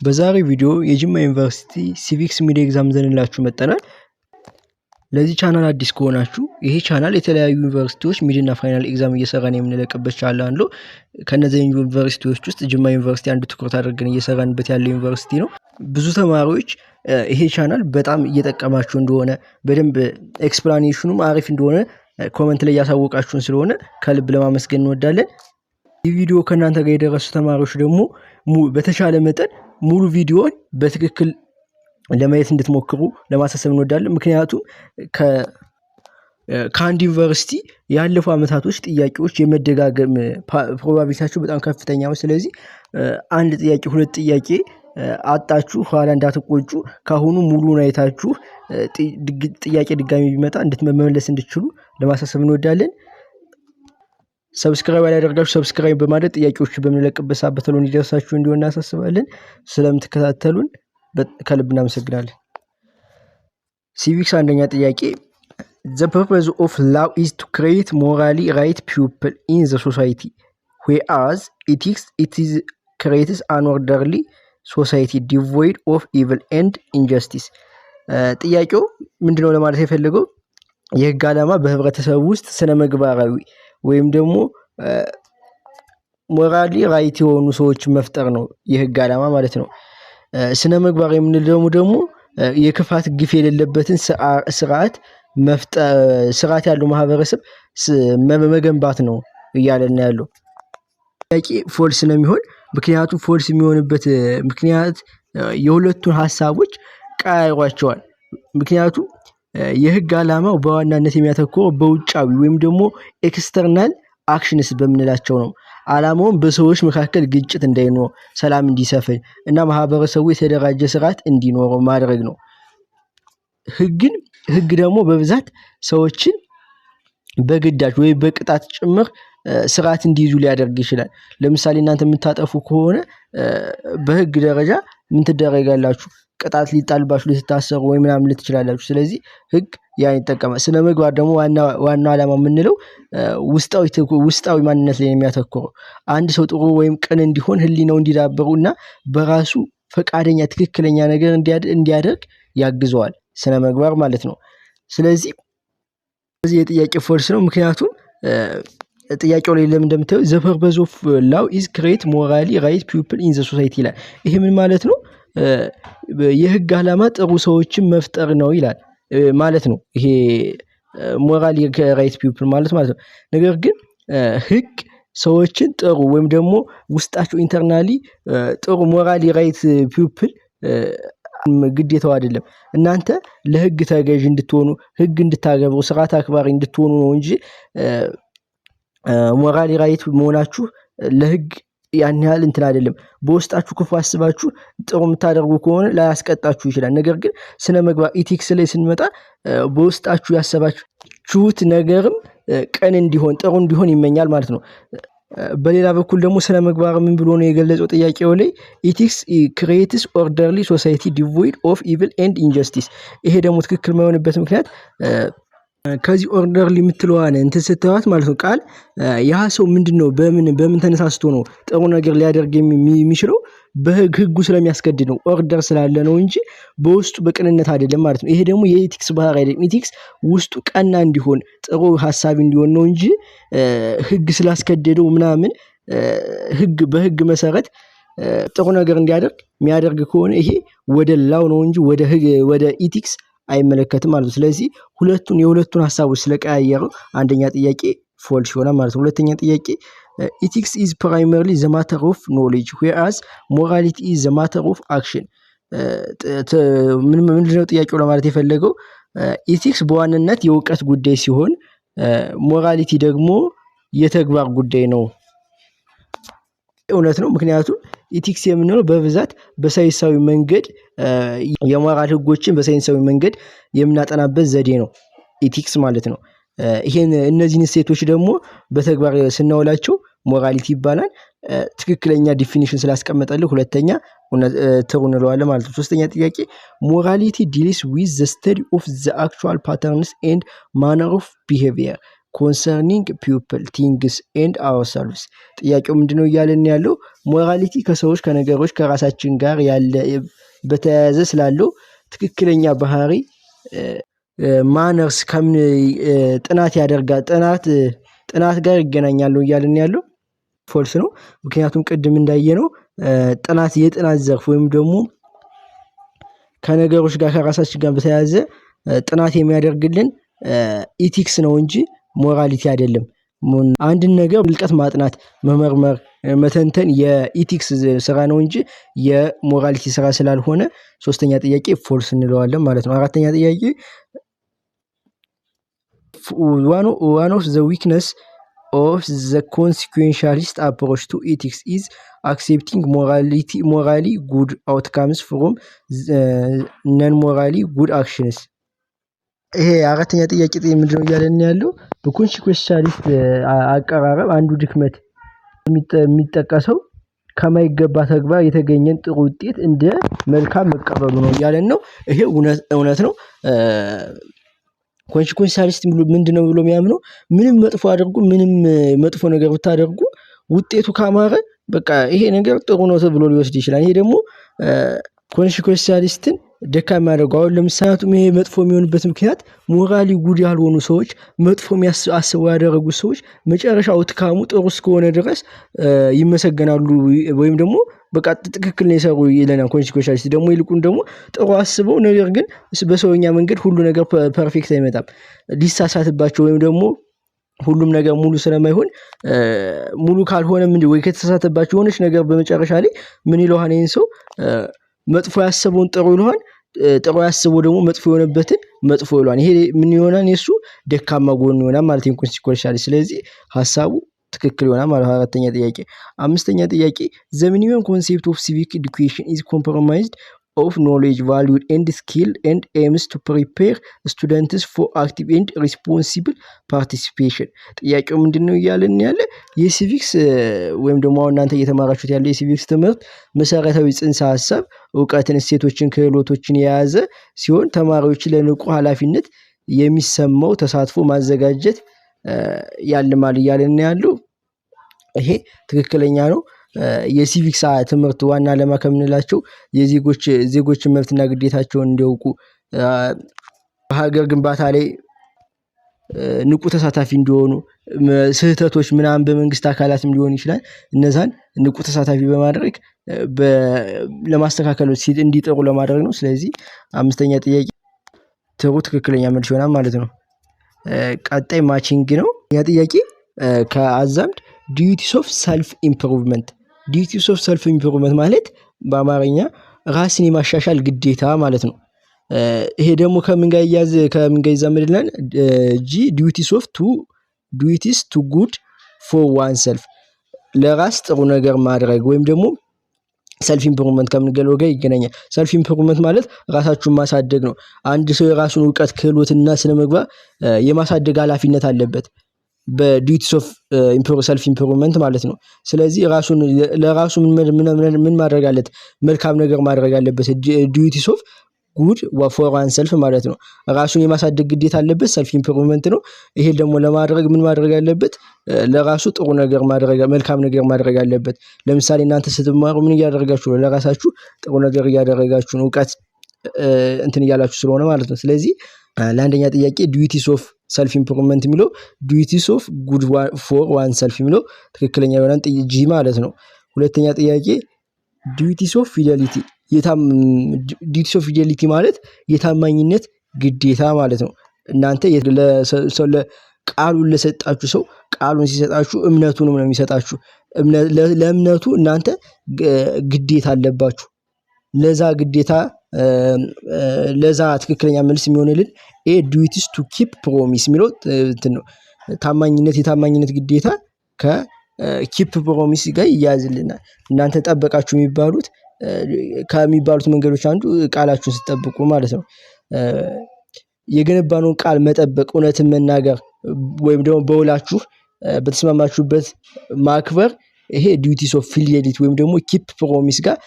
በዛሬ ቪዲዮ የጅማ ዩኒቨርሲቲ ሲቪክስ ሚድ ኤግዛም ዘንላችሁ መጣናል። ለዚህ ቻናል አዲስ ከሆናችሁ ይሄ ቻናል የተለያዩ ዩኒቨርሲቲዎች ሚድና ፋይናል ኤግዛም እየሰራን የምንለቅበት ቻናል ነው። ከነዚህ ዩኒቨርሲቲዎች ውስጥ ጅማ ዩኒቨርሲቲ አንዱ ትኩረት አድርገን እየሰራንበት ያለው ዩኒቨርሲቲ ነው። ብዙ ተማሪዎች ይሄ ቻናል በጣም እየጠቀማችሁ እንደሆነ በደንብ ኤክስፕላኔሽኑም አሪፍ እንደሆነ ኮሜንት ላይ ያሳወቃችሁን ስለሆነ ከልብ ለማመስገን እንወዳለን። ይህ ቪዲዮ ከናንተ ጋር የደረሱ ተማሪዎች ደግሞ በተቻለ መጠን ሙሉ ቪዲዮን በትክክል ለማየት እንድትሞክሩ ለማሳሰብ እንወዳለን። ምክንያቱም ከአንድ ዩኒቨርሲቲ ያለፉ አመታቶች ጥያቄዎች የመደጋገም ፕሮባቢሊቲያቸው በጣም ከፍተኛ ነው። ስለዚህ አንድ ጥያቄ ሁለት ጥያቄ አጣችሁ ኋላ እንዳትቆጩ ካሁኑ ሙሉውን አይታችሁ ጥያቄ ድጋሚ ቢመጣ እንድትመለስ እንድትችሉ ለማሳሰብ እንወዳለን። ሰብስክራይብ ያላደረጋችሁ ሰብስክራይብ በማድረግ ጥያቄዎች በመለቀበት ሰዓት በተሎ እንዲደርሳችሁ እንዲሆን እናሳስባለን። ስለምትከታተሉን ከልብ እናመሰግናለን። ሲቪክስ አንደኛ ጥያቄ The purpose of law is to create morally right people in the society, whereas ethics it is creates an orderly society devoid of evil and injustice. ጥያቄው ምንድነው ለማለት የፈለገው የህግ ዓላማ በህብረተሰብ ውስጥ ስነ ምግባራዊ ወይም ደግሞ ሞራሊ ራይት የሆኑ ሰዎች መፍጠር ነው የህግ ዓላማ ማለት ነው። ስነ ምግባር የምንለው ደግሞ የክፋት ግፍ የሌለበትን ስርዓት ያለው ማህበረሰብ መገንባት ነው እያለን ያለው። ጥያቄ ፎልስ ነው የሚሆን። ምክንያቱም ፎልስ የሚሆንበት ምክንያት የሁለቱን ሐሳቦች ቀያይሯቸዋል። ምክንያቱም የህግ ዓላማው በዋናነት የሚያተኩረው በውጫዊ ወይም ደግሞ ኤክስተርናል አክሽንስ በመንላቸው ነው። ዓላማውን በሰዎች መካከል ግጭት እንዳይኖር፣ ሰላም እንዲሰፍን እና ማህበረሰቡ የተደራጀ ስርዓት እንዲኖረው ማድረግ ነው። ህግ ደግሞ በብዛት ሰዎችን በግዳጅ ወይ በቅጣት ጭምር ስርዓት እንዲይዙ ሊያደርግ ይችላል። ለምሳሌ እናንተ የምታጠፉ ከሆነ በህግ ደረጃ ምን ትደረጋላችሁ? ቅጣት ሊጣልባችሁ ልትታሰሩ ወይ ምናምን ልትችላላችሁ። ስለዚህ ህግ ያን ይጠቀማል። ስነ ምግባር ደግሞ ዋናው ዓላማ የምንለው ውስጣዊ ማንነት ላይ የሚያተኩረው አንድ ሰው ጥሩ ወይም ቅን እንዲሆን ህሊናው እንዲዳብሩና በራሱ ፈቃደኛ ትክክለኛ ነገር እንዲያደርግ ያግዘዋል ስነ ምግባር ማለት ነው። ስለዚህ የጥያቄ ፎልስ ነው። ምክንያቱም ጥያቄው ላይ ለምን እንደምታዩ the purpose of law is create morally right people in the society ይላል። ይሄ ምን ማለት ነው? የህግ ዓላማ ጥሩ ሰዎችን መፍጠር ነው ይላል ማለት ነው። ይሄ ሞራሊ ራይት ፒፕል ማለት ነው። ነገር ግን ህግ ሰዎችን ጥሩ ወይም ደግሞ ውስጣቸው ኢንተርናሊ ጥሩ ሞራሊ ራይት ፒፕል ግዴታው አይደለም። እናንተ ለህግ ተገዥ እንድትሆኑ ህግ እንድታገብሩ ስርዓት አክባሪ እንድትሆኑ ነው እንጂ ሞራሊ ራይት መሆናችሁ ለህግ ያን ያህል እንትን አይደለም። በውስጣችሁ ክፉ አስባችሁ ጥሩ የምታደርጉ ከሆነ ላያስቀጣችሁ ይችላል። ነገር ግን ስነ ምግባር ኢቲክስ ላይ ስንመጣ በውስጣችሁ ያሰባችሁት ነገርም ቀን እንዲሆን ጥሩ እንዲሆን ይመኛል ማለት ነው። በሌላ በኩል ደግሞ ስነ ምግባር ምን ብሎ ነው የገለጸው ጥያቄው ላይ? ኢቲክስ ክሬትስ ኦርደርሊ ሶሳይቲ ዲቮይድ ኦፍ ኢቪል ኤንድ ኢንጀስቲስ። ይሄ ደግሞ ትክክል የማይሆንበት ምክንያት ከዚህ ኦርደርሊ የምትለዋን እንትን ስትዋት ማለት ነው ቃል ያ ሰው ምንድነው በምን ተነሳስቶ ነው ጥሩ ነገር ሊያደርግ የሚችለው? በህጉ ስለሚያስገድድ ነው፣ ኦርደር ስላለ ነው እንጂ በውስጡ በቅንነት አይደለም ማለት ነው። ይሄ ደግሞ የኢቲክስ ባህሪ አይደለም። ኢቲክስ ውስጡ ቀና እንዲሆን ጥሩ ሐሳብ እንዲሆን ነው እንጂ ህግ ስላስገደደው ምናምን በህግ መሰረት ጥሩ ነገር እንዲያደርግ የሚያደርግ ከሆነ ይሄ ወደ ላው ነው እንጂ ወደ ኢቲክስ አይመለከትም ማለት ነው። ስለዚህ የሁለቱን ሐሳቦች ስለቀያየሩ አንደኛ ጥያቄ ፎልስ ይሆናል ማለት ነው። ሁለተኛ ጥያቄ ethics is primarily the matter of knowledge whereas morality is the matter of action። ምንድነው ጥያቄው ለማለት የፈለገው? ኢቲክስ በዋናነት የእውቀት ጉዳይ ሲሆን ሞራሊቲ ደግሞ የተግባር ጉዳይ ነው። እውነት ነው። ምክንያቱም ኢቲክስ የምንለው በብዛት በሳይንሳዊ መንገድ የሞራል ህጎችን በሳይንሳዊ መንገድ የምናጠናበት ዘዴ ነው ኢቲክስ ማለት ነው። እነዚህን ሴቶች ደግሞ በተግባር ስናውላቸው ሞራሊቲ ይባላል። ትክክለኛ ዲፊኒሽን ስላስቀመጠልህ ሁለተኛ ትሩ እንለዋለን ማለት ነው። ሶስተኛ ጥያቄ ሞራሊቲ ዲልስ ዊዝ ዘ ስተዲ ኦፍ ዘ አክቹዋል ፓተርንስ ኤንድ ማነር ኦፍ ቢሄቪየር ኮንሰርኒንግ ፒፕል ቲንግስ ኤንድ አወርሰልቭስ። ጥያቄው ምንድነው እያለን ያለው ሞራሊቲ ከሰዎች ከነገሮች ከራሳችን ጋር ያለ በተያያዘ ስላለው ትክክለኛ ባህሪ ማነርስ ከምን ጥናት ያደርጋል ጥናት ጋር ይገናኛሉ እያለን ያለው ፎልስ ነው። ምክንያቱም ቅድም እንዳየነው ጥናት የጥናት ዘርፍ ወይም ደግሞ ከነገሮች ጋር ከራሳችን ጋር በተያያዘ ጥናት የሚያደርግልን ኢቲክስ ነው እንጂ ሞራሊቲ አይደለም። አንድን ነገር ብልቀት ማጥናት መመርመር መተንተን የኢቲክስ ስራ ነው እንጂ የሞራሊቲ ስራ ስላልሆነ ሶስተኛ ጥያቄ ፎልስ እንለዋለን ማለት ነው። አራተኛ ጥያቄ one of the weakness of the consequentialist approach to ethics is accepting morally good outcomes from non-morally good actions። ይሄ አራተኛ ጥያቄ ምንድነው እያለን ያለው በኮንሲኩዌንሻሊስት አቀራረብ አንዱ ድክመት የሚጠቀሰው ከማይገባ ተግባር የተገኘን ጥሩ ውጤት እንደ መልካም መቀበሉ ነው እያለን ነው። ይሄ እውነት ነው። ኮንሲኩዌንሻሊስት ምንድነው ብሎ የሚያምነው ምንም መጥፎ አድርጉ ምንም መጥፎ ነገር ብታደርጉ ውጤቱ ካማረ በቃ ይሄ ነገር ጥሩ ነው ተብሎ ሊወስድ ይችላል። ይሄ ደግሞ ኮንሲኩዌንሻሊስትን ደካማ ያደርገው። አሁን ለምሳሌ ይሄ መጥፎ የሚሆንበት ምክንያት ሞራሊ ጉድ ያልሆኑ ሰዎች መጥፎ የሚያስበው ያደረጉ ሰዎች መጨረሻ አውትካሙ ጥሩ እስከሆነ ድረስ ይመሰገናሉ ወይም ደግሞ በቃ ትክክል ነው የሰሩ ይለናል። ኮንሲኩዌንሻሊስት ደግሞ ይልቁን ደግሞ ጥሩ አስበው ነገር ግን በሰውኛ መንገድ ሁሉ ነገር ፐርፌክት አይመጣም ሊሳሳትባቸው ወይም ደግሞ ሁሉም ነገር ሙሉ ስለማይሆን ሙሉ ካልሆነ ምን ወይ ከተሳሳተባቸው ሆነች ነገር በመጨረሻ ላይ ምን ይለዋል ይሄን ሰው መጥፎ ያሰበውን ጥሩ ይለዋል ጥሩ ያሰበው ደግሞ መጥፎ የሆነበትን መጥፎ ይለዋል። ይሄ ምን ይሆናል የሱ ደካማ ጎን ይሆናል ማለት ነው ኮንሲኩዌንሻሊስት። ስለዚህ ሐሳቡ ትክክል ይሆናል ማለት ነው። አራተኛ ጥያቄ። አምስተኛ ጥያቄ the minimum concept of civic education is compromised of knowledge value and skill and aims to prepare students for active and responsible participation። ጥያቄው ምንድነው እያለን ያለ የሲቪክስ ወይም ደግሞ እናንተ እየተማራችሁት ያለ የሲቪክስ ትምህርት መሰረታዊ ጽንሰ ሐሳብ ዕውቀትን እሴቶችን ክህሎቶችን የያዘ ሲሆን ተማሪዎች ለንቁ ኃላፊነት የሚሰማው ተሳትፎ ማዘጋጀት ያልማል እያለን ያለው ይሄ ትክክለኛ ነው። የሲቪክስ ትምህርት ዋና ዓላማ ከምንላቸው የዜጎችን መብትና ግዴታቸውን እንዲያውቁ በሀገር ግንባታ ላይ ንቁ ተሳታፊ እንዲሆኑ ስህተቶች ምናምን በመንግስት አካላትም ሊሆን ይችላል እነዛን ንቁ ተሳታፊ በማድረግ ለማስተካከል እንዲጥሩ ለማድረግ ነው። ስለዚህ አምስተኛ ጥያቄ ትክክለኛ መልስ ይሆናል ማለት ነው። ቀጣይ ማቺንግ ነው። ያ ጥያቄ ከአዛምድ ዲዩቲስ ኦፍ ሰልፍ ኢምፕሩቭመንት። ዲዩቲስ ኦፍ ሰልፍ ኢምፕሩቭመንት ማለት በአማርኛ ራስን የማሻሻል ግዴታ ማለት ነው። ይሄ ደግሞ ከምን ጋር ይዛመድልናል? ዲዩቲስ ቱ ጉድ ፎር ዋን ሰልፍ ለራስ ጥሩ ነገር ማድረግ ወይም ደግሞ ሰልፍ ኢምፕሩቭመንት ከምንገለው ጋር ይገናኛል። ሰልፍ ኢምፕሩቭመንት ማለት ራሳችሁን ማሳደግ ነው። አንድ ሰው የራሱን ዕውቀት ክህሎትና ስነምግባር የማሳደግ ኃላፊነት አለበት በዲዩቲስ ኦፍ ሰልፍ ኢምፕሩቭመንት ማለት ነው። ስለዚህ ለራሱ ምን ማድረግ አለበት? መልካም ነገር ማድረግ አለበት። ዲዩቲስ ኦፍ ጉድ ፎር ዋን ሰልፍ ማለት ነው። ራሱን የማሳደግ ግዴታ አለበት፣ ሰልፍ ኢምፕሩቭመንት ነው። ይሄ ደግሞ ለማድረግ ምን ማድረግ አለበት? ለራሱ ጥሩ ነገር መልካም ነገር ማድረግ አለበት። ለምሳሌ እናንተ ስትማሩ ምን እያደረጋችሁ ነው? ለራሳችሁ ጥሩ ነገር እያደረጋችሁ ነው፣ ዕውቀት እንትን እያላችሁ ስለሆነ ማለት ነው። ስለዚህ ለአንደኛ ጥያቄ ዲዩቲስ ኦፍ ሰልፍ ኢምፕሩቭመንት የሚለው ዲዩቲስ ኦፍ ጉድ ፎር ዋን ሰልፍ የሚለው ትክክለኛ ይሆናል ጂ ማለት ነው። ሁለተኛ ጥያቄ ዲዩቲስ ኦፍ ፊደሊቲ። ዲዩቲስ ኦፍ ፊደሊቲ ማለት የታማኝነት ግዴታ ማለት ነው። እናንተ ቃሉን ለሰጣችሁ ሰው ቃሉን ሲሰጣችሁ እምነቱን ነው የሚሰጣችሁ። ለእምነቱ እናንተ ግዴታ አለባችሁ። ለዛ ግዴታ ለዛ ትክክለኛ መልስ የሚሆንልን ዲዩቲስ ቱ ኪፕ ፕሮሚስ የሚለው እንትን ነው። የታማኝነት ግዴታ ከኪፕ ፕሮሚስ ጋር ይያዝልናል። እናንተ ጠበቃችሁ ከሚባሉት መንገዶች አንዱ ቃላችሁን ስትጠብቁ ማለት ነው። የገነባነውን ቃል መጠበቅ፣ እውነትን መናገር ወይም ደግሞ በውላችሁ በተስማማችሁበት ማክበር ይሄ ዲዩቲስ ኦፍ ፊደሊቲ ወይም ደግሞ ኪፕ ፕሮሚስ ጋር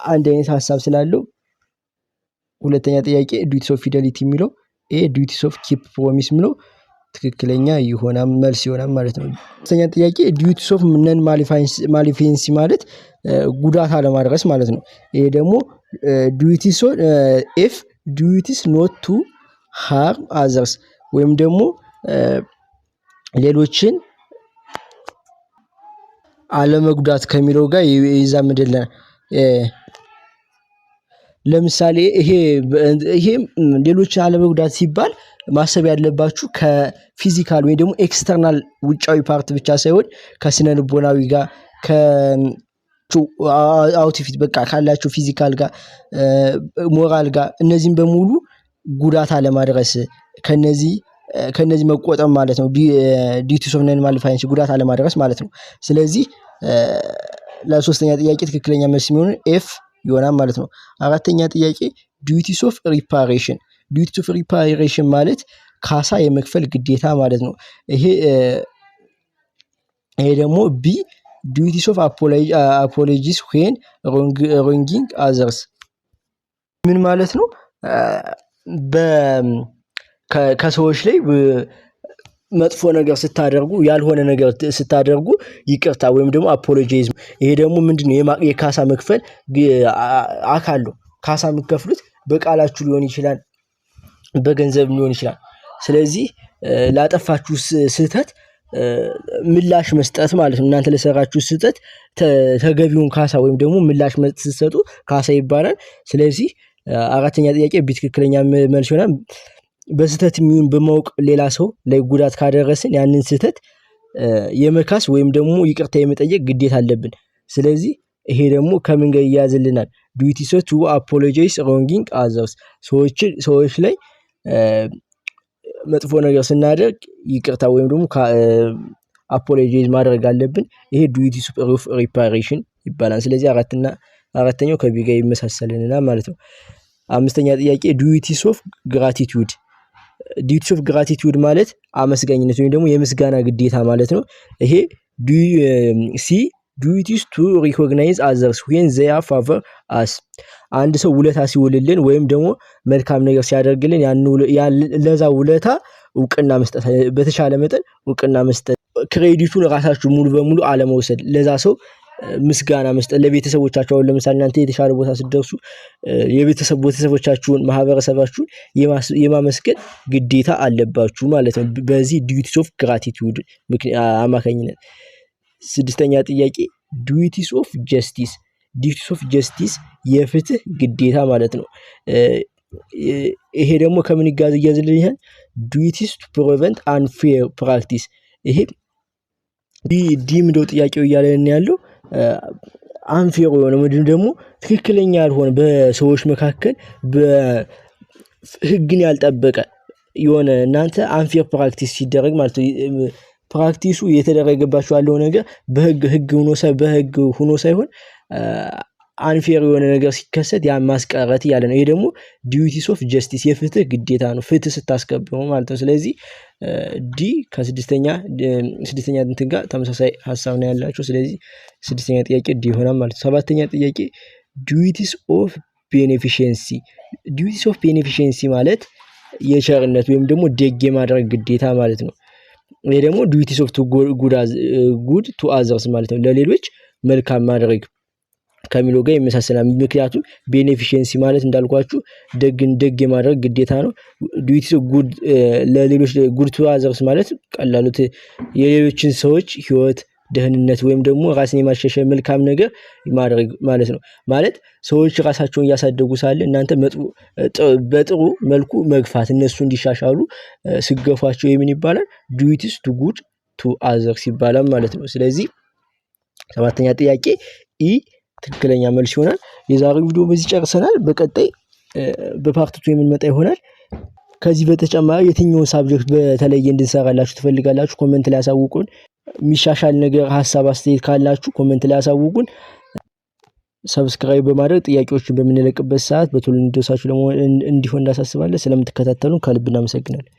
አንድ አይነት ሐሳብ ስላለው ሁለተኛ ጥያቄ ዲዩቲስ ኦፍ ፊደሊቲ የሚለው ዲዩቲስ ኦፍ ኪፕ ፕሮሚስ የሚለው ትክክለኛ ይሆናል መልስ ይሆናል ማለት ነው። ሶስተኛ ጥያቄ ዲዩቲስ ኦፍ ነን ማሊፌንሲ ማለት ጉዳት አለማድረስ ማለት ነው። ይሄ ደግሞ ዲዩቲስ ኢፍ ዲዩቲስ ኖት ቱ ሃርም አዘርስ ወይም ደግሞ ሌሎችን አለመጉዳት ከሚለው ጋር ይዛመድልናል። ለምሳሌ ይሄ ሌሎችን አለመጉዳት ሲባል ማሰብ ያለባችሁ ከፊዚካል ወይ ደግሞ ኤክስተርናል ውጫዊ ፓርት ብቻ ሳይሆን ከስነ ልቦናዊ ጋር አውትፊት በቃ ካላችሁ ፊዚካል ጋር ሞራል ጋር እነዚህን በሙሉ ጉዳት አለማድረስ ከነዚህ መቆጠብ ማለት ነው። ዲዩቲስ ኦፍ ነን ማሊፌንሲ ጉዳት አለማድረስ ማለት ነው። ስለዚህ ለሶስተኛ ጥያቄ ትክክለኛ መልስ የሚሆነው ኤፍ ይሆናል ማለት ነው። አራተኛ ጥያቄ ዲዩቲስ ኦፍ ሪፓሬሽን ዲዩቲስ ኦፍ ሪፓሬሽን ማለት ካሳ የመክፈል ግዴታ ማለት ነው። ይሄ ደግሞ ቢ ዲዩቲስ ኦፍ አፖሎጂስ ዌን ሮንጊንግ አዘርስ ምን ማለት ነው? ከሰዎች ላይ መጥፎ ነገር ስታደርጉ ያልሆነ ነገር ስታደርጉ ይቅርታ ወይም ደግሞ አፖሎጂዝም። ይሄ ደግሞ ምንድነው? የካሳ መክፈል አካል ነው። ካሳ የምትከፍሉት በቃላችሁ ሊሆን ይችላል፣ በገንዘብ ሊሆን ይችላል። ስለዚህ ላጠፋችሁ ስህተት ምላሽ መስጠት ማለት ነው። እናንተ ለሰራችሁ ስህተት ተገቢውን ካሳ ወይም ደግሞ ምላሽ ስትሰጡ ካሳ ይባላል። ስለዚህ አራተኛ ጥያቄ ትክክለኛ መልስ ይሆናል። በስህተት የሚሆን በማወቅ ሌላ ሰው ላይ ጉዳት ካደረስን ያንን ስህተት የመካስ ወይም ደግሞ ይቅርታ የመጠየቅ ግዴታ አለብን። ስለዚህ ይሄ ደግሞ ከምን ጋር ይያዝልናል? ዲዩቲስ ቱ አፖሎጃይዝ ሮንጊንግ አዘርስ ሰዎች ላይ መጥፎ ነገር ስናደርግ ይቅርታ ወይም ደግሞ አፖሎጃይዝ ማድረግ አለብን። ይሄ ዲዩቲስ ኦፍ ሪፓሬሽን ይባላል። ስለዚህ አራተኛው ከቢ ጋር ይመሳሰልልናል ማለት ነው። አምስተኛ ጥያቄ ዲዩቲስ ኦፍ ግራቲቲዩድ ዲዩቲስ ኦፍ ግራቲቲዩድ ማለት አመስጋኝነት ወይም ደግሞ የምስጋና ግዴታ ማለት ነው። ይሄ ዲዩቲስ ቱ ሪኮግናይዝ አዘርስ ዌን ዘይ ፋቨር አስ አንድ ሰው ውለታ ሲውልልን ወይም ደግሞ መልካም ነገር ሲያደርግልን ለዛ ውለታ እውቅና መስጠት፣ በተቻለ መጠን እውቅና መስጠት፣ ክሬዲቱን ራሳችሁ ሙሉ በሙሉ አለመውሰድ፣ ለዛ ሰው ምስጋና መስጠት። ለቤተሰቦቻችሁ ለምሳሌ እናንተ የተሻለ ቦታ ስትደርሱ ቤተሰቦቻችሁን ማህበረሰባችሁን የማመስገን ግዴታ አለባችሁ ማለት ነው በዚህ ዲዩቲስ ኦፍ ግራቲቲዩድ አማካኝነት። ስድስተኛ ጥያቄ ዲዩቲስ ኦፍ ጀስቲስ ዲዩቲስ ኦፍ ጀስቲስ የፍትህ ግዴታ ማለት ነው። ይሄ ደግሞ ከምን ይያዝልኛል? ዲዩቲስ ቱ ፕሪቨንት አንፌር ፕራክቲስ። ይሄ ምንድነው ጥያቄው እያለን ያለው አንፌር የሆነ ምንድነው ደግሞ ትክክለኛ ያልሆነ በሰዎች መካከል በህግን ያልጠበቀ የሆነ እናንተ አንፌር ፕራክቲስ ሲደረግ ማለት ነው። ፕራክቲሱ የተደረገባቸው ያለው ነገር በህግ ሆኖ ሳይሆን አንፌር የሆነ ነገር ሲከሰት ያን ማስቀረት እያለ ነው። ይሄ ደግሞ ዲዩቲስ ኦፍ ጀስቲስ የፍትህ ግዴታ ነው፣ ፍትህ ስታስከብሩ ማለት ነው። ስለዚህ ዲ ከስድስተኛ እንትን ጋር ተመሳሳይ ሀሳብ ነው ያላቸው። ስለዚህ ስድስተኛ ጥያቄ ዲ ይሆናል ማለት ነው። ሰባተኛ ጥያቄ ዲዩቲስ ኦፍ ቤኔፊሸንሲ ዲዩቲስ ኦፍ ቤኔፊሸንሲ ማለት የቸርነት ወይም ደግሞ ደግ የማድረግ ግዴታ ማለት ነው። ይሄ ደግሞ ዲዩቲስ ኦፍ ጉድ ቱ አዘርስ ማለት ነው። ለሌሎች መልካም ማድረግ ከሚለው ጋር ይመሳሰላል። ምክንያቱም ቤኔፊሸንሲ ማለት እንዳልኳችሁ ደግ የማድረግ ግዴታ ነው። ዲዩቲስ ጉድ ለሌሎች ጉድ ቱ አዘርስ ማለት ቀላሉ የሌሎችን ሰዎች ህይወት፣ ደህንነት ወይም ደግሞ ራስን የማሻሻል መልካም ነገር ማድረግ ማለት ነው። ማለት ሰዎች ራሳቸውን እያሳደጉ ሳለ እናንተ በጥሩ መልኩ መግፋት፣ እነሱ እንዲሻሻሉ ስገፏቸው የምን ይባላል? ዲዩቲስ ቱ ጉድ ቱ አዘርስ ይባላል ማለት ነው። ስለዚህ ሰባተኛ ጥያቄ ትክክለኛ መልስ ይሆናል። የዛሬው ቪዲዮ በዚህ ጨርሰናል። በቀጣይ በፓርት 2 የምንመጣ ይሆናል። ከዚህ በተጨማሪ የትኛውን ሳብጀክት በተለየ እንድንሰራላችሁ ትፈልጋላችሁ? ኮሜንት ላይ አሳውቁን። የሚሻሻል ነገር ሀሳብ አስተያየት ካላችሁ ኮሜንት ላይ አሳውቁን። ሰብስክራይብ በማድረግ ጥያቄዎችን በምንለቅበት ሰዓት በቶሎ እንዲደርሳችሁ እንዲሆን እናሳስባለን። ስለምትከታተሉን ከልብ እናመሰግናለን።